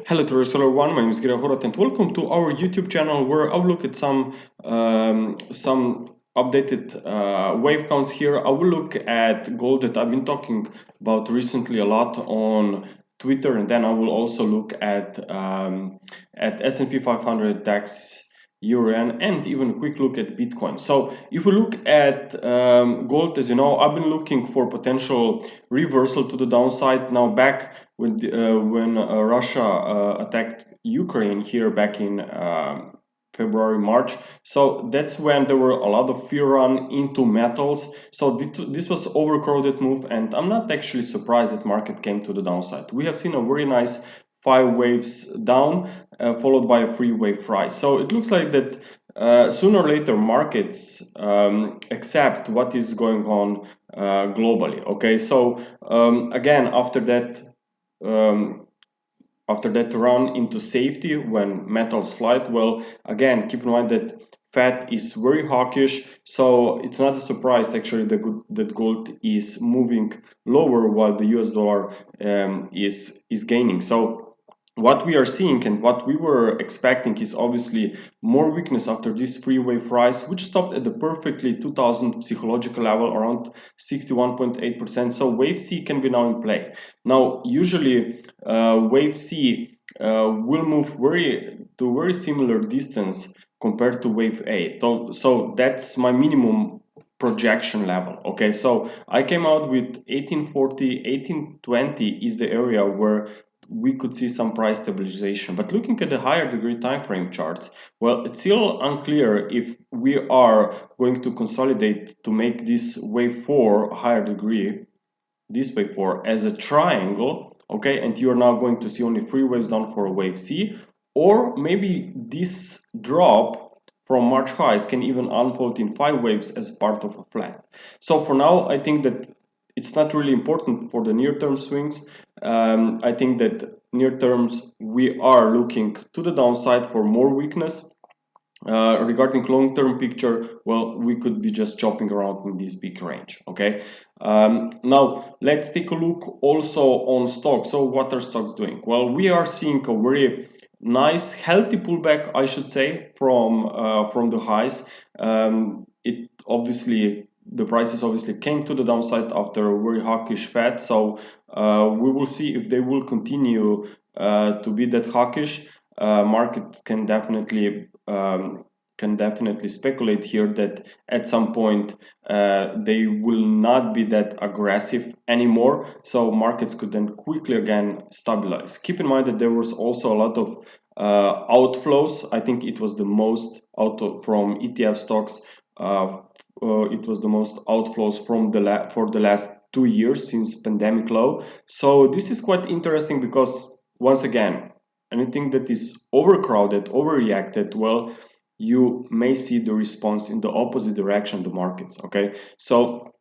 Hello to everyone, my name is Horot and welcome to our YouTube channel where I'll look at some updated wave counts here. I will look at gold that I've been talking about recently a lot on Twitter, and then I will also look at S&P 500, DAX, Euro, and even a quick look at Bitcoin. So if we look at gold, as you know, I've been looking for potential reversal to the downside. Now back when Russia attacked Ukraine here back in February, March. So that's when there were a lot of fear run into metals. So this was overcrowded move, and I'm not actually surprised that market came to the downside. We have seen a very nice 5 waves down, followed by a 3 wave rise. So it looks like that sooner or later markets accept what is going on globally. Okay, so again, um, after that run into safety when metals flight, well, again, keep in mind that Fed is very hawkish, so it's not a surprise actually that gold is moving lower while the US dollar is gaining. So what we are seeing and what we were expecting is obviously more weakness after this 3 wave rise, which stopped at the perfectly 2000 psychological level around 61.8%. So wave C can be now in play. Now, usually wave C will move to very similar distance compared to wave A. So that's my minimum projection level. Okay, so I came out with 1840, 1820 is the area where we could see some price stabilization. But looking at the higher degree time frame charts, well, it's still unclear if we are going to consolidate to make this wave 4 higher degree, this wave 4 as a triangle. Okay, and you're now going to see only 3 waves down for a wave C, or maybe this drop from March highs can even unfold in 5 waves as part of a flat. So for now, I think that it's not really important for the near-term swings. I think that near terms we are looking to the downside for more weakness. Regarding long-term picture, well, we could be just chopping around in this big range. Okay, now let's take a look also on stocks. So what are stocks doing? Well, we are seeing a very nice healthy pullback, I should say, from the highs. It obviously, the prices obviously came to the downside after a very hawkish Fed, so we will see if they will continue to be that hawkish. Market can definitely speculate here that at some point they will not be that aggressive anymore, so markets could then quickly again stabilize. Keep in mind that there was also a lot of outflows. I think it was the most out from ETF stocks. It was the most outflows from for the last 2 years since pandemic low. So this is quite interesting because once again, anything that is overcrowded, overreacted, well, you may see the response in the opposite direction, the markets. Okay, so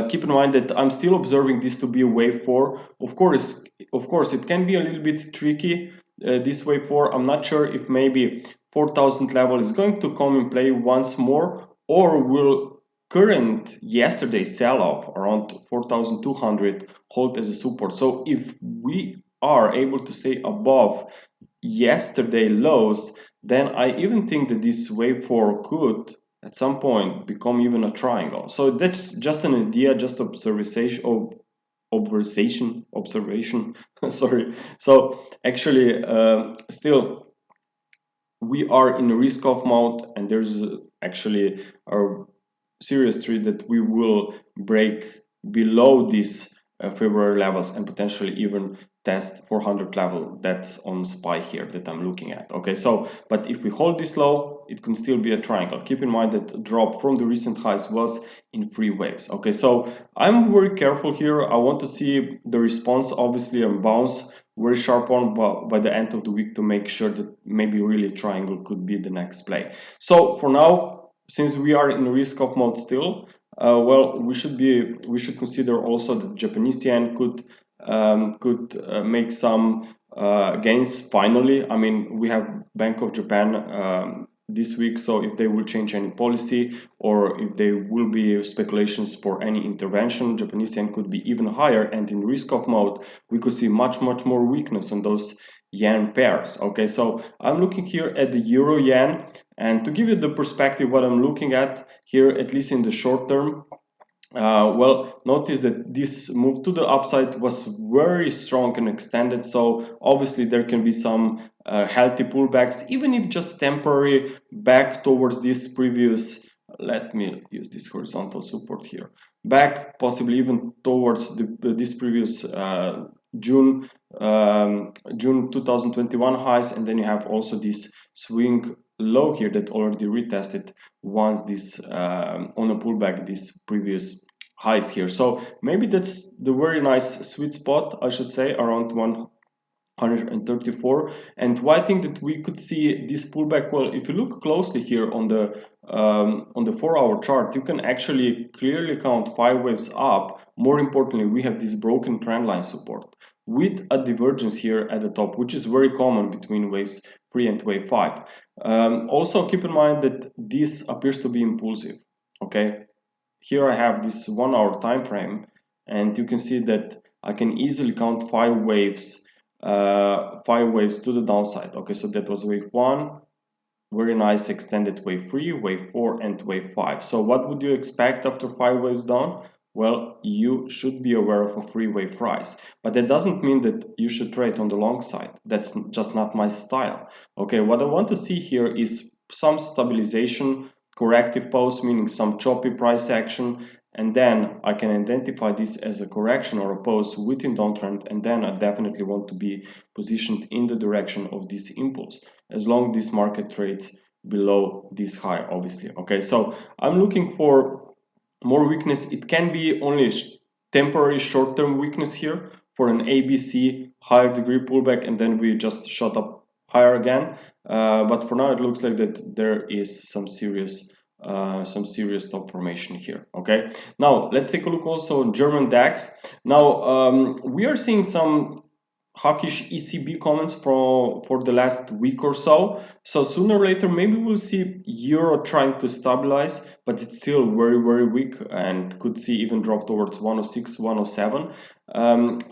keep in mind that I'm still observing this to be a wave 4. Of course, it can be a little bit tricky. This wave 4, I'm not sure if maybe 4,000 level is going to come in play once more, or will current yesterday's sell-off around 4,200 hold as a support. So if we are able to stay above yesterday lows, then I even think that this wave 4 could at some point become even a triangle. So that's just an idea, just observation sorry. So actually still we are in a risk off mode, and there's actually a serious threat that we will break below these February levels and potentially even test 400 level. That's on SPY here that I'm looking at. Okay, so but if we hold this low, it can still be a triangle. Keep in mind that drop from the recent highs was in 3 waves. Okay, so I'm very careful here. I want to see the response, obviously a bounce very sharp one by the end of the week to make sure that maybe really triangle could be the next play. So for now, since we are in risk off mode still, well, we should consider also that Japanese yen could make some gains finally. I mean, we have Bank of Japan this week, so if they will change any policy or if there will be speculations for any intervention, Japanese yen could be even higher, and in risk off mode we could see much more weakness on those yen pairs. Okay, so I'm looking here at the euro yen, and to give you the perspective what I'm looking at here, at least in the short term, well, notice that this move to the upside was very strong and extended, so obviously there can be some healthy pullbacks, even if just temporary, back towards this previous, let me use this horizontal support here, back possibly even towards this previous June 2021 highs, and then you have also this swing low here that already retested once this on a pullback this previous highs here. So maybe that's the very nice sweet spot, I should say, around 134. And why I think that we could see this pullback, well, if you look closely here on the 4-hour chart, you can actually clearly count 5 waves up. More importantly, we have this broken trend line support with a divergence here at the top, which is very common between waves 3 and wave 5. Also keep in mind that this appears to be impulsive. Okay, here I have this 1-hour time frame, and you can see that I can easily count 5 waves to the downside. Okay, so that was wave 1, very nice extended wave 3, wave 4, and wave 5. So what would you expect after 5 waves down? Well, you should be aware of a 3-wave rise, but that doesn't mean that you should trade on the long side. That's just not my style. Okay, what I want to see here is some stabilization, corrective pose, meaning some choppy price action, and then I can identify this as a correction or a pose within downtrend, and then I definitely want to be positioned in the direction of this impulse, as long as this market trades below this high, obviously. Okay, so I'm looking for more weakness. It can be only temporary short-term weakness here for an ABC higher degree pullback, and then we just shot up higher again, but for now it looks like that there is some serious top formation here. Okay, now let's take a look also on German DAX. Now we are seeing some hawkish ECB comments for the last week or so. So sooner or later, maybe we'll see euro trying to stabilize, but it's still very, very weak and could see even drop towards 106, 107.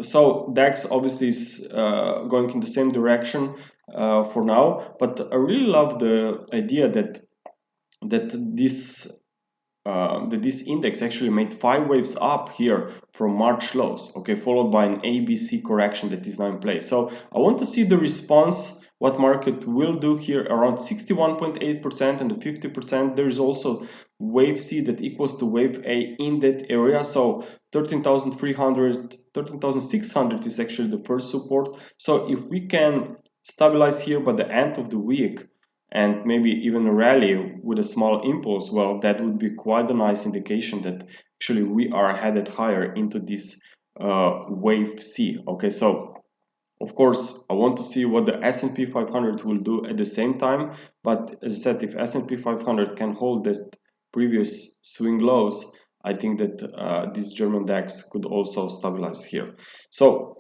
So DAX obviously is going in the same direction for now, but I really love the idea that this index actually made 5 waves up here from March lows, okay, followed by an ABC correction that is now in place. So I want to see the response, what market will do here around 61.8% and the 50%. There is also wave C that equals to wave A in that area. So 13,300, 13,600 is actually the first support. So if we can stabilize here by the end of the week, and maybe even a rally with a small impulse, well, that would be quite a nice indication that actually we are headed higher into this wave C. Okay, so of course I want to see what the S&P 500 will do at the same time, but as I said, if S&P 500 can hold the previous swing lows, I think that this German DAX could also stabilize here. So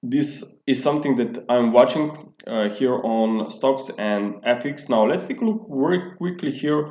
this is something that I'm watching here on stocks and FX. Now let's take a look very quickly here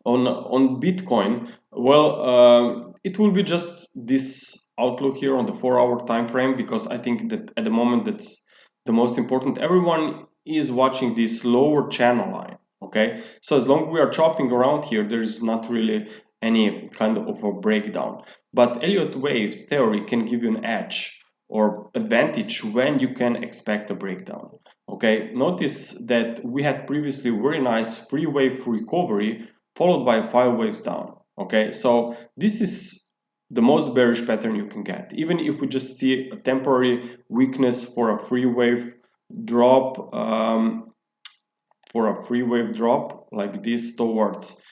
on Bitcoin. Well, it will be just this outlook here on the 4-hour time frame, because I think that at the moment that's the most important. Everyone is watching this lower channel line. Okay, so as long as we are chopping around here, there is not really any kind of a breakdown, but Elliott waves theory can give you an edge or advantage when you can expect a breakdown. Okay, notice that we had previously very nice 3-wave recovery followed by 5 waves down. Okay, so this is the most bearish pattern you can get. Even if we just see a temporary weakness for a 3-wave drop, like this towards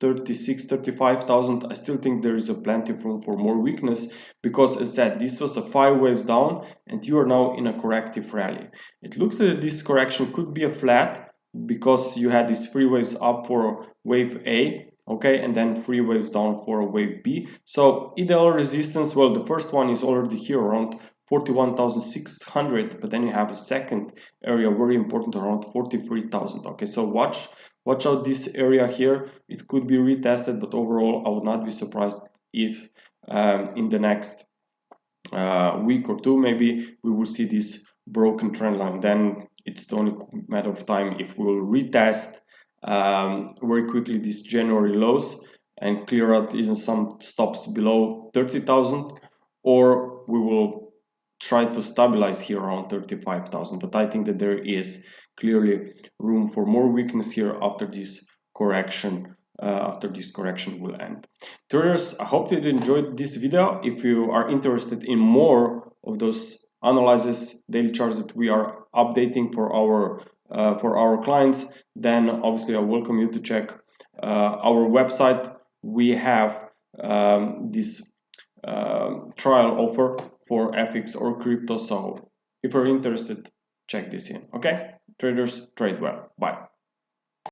36, 35,000, I still think there is a plenty of room for more weakness, because as said, this was a 5 waves down and you are now in a corrective rally. It looks like this correction could be a flat, because you had these 3 waves up for wave A, okay, and then 3 waves down for wave B. So ideal resistance, well, the first one is already here around 41,600, but then you have a second area very important around 43,000. Okay, so watch out this area here. It could be retested, but overall I would not be surprised if in the next week or two, maybe we will see this broken trend line. Then it's the only matter of time if we will retest very quickly these January lows and clear out even some stops below 30,000, or we will try to stabilize here around 35,000. But I think that there is clearly room for more weakness here after this correction. Will end. Traders, I hope that you enjoyed this video. If you are interested in more of those analysis daily charts that we are updating for our clients, then obviously I welcome you to check our website. We have this trial offer for FX or crypto. So if you're interested, check this in. Okay, traders, trade well. Bye.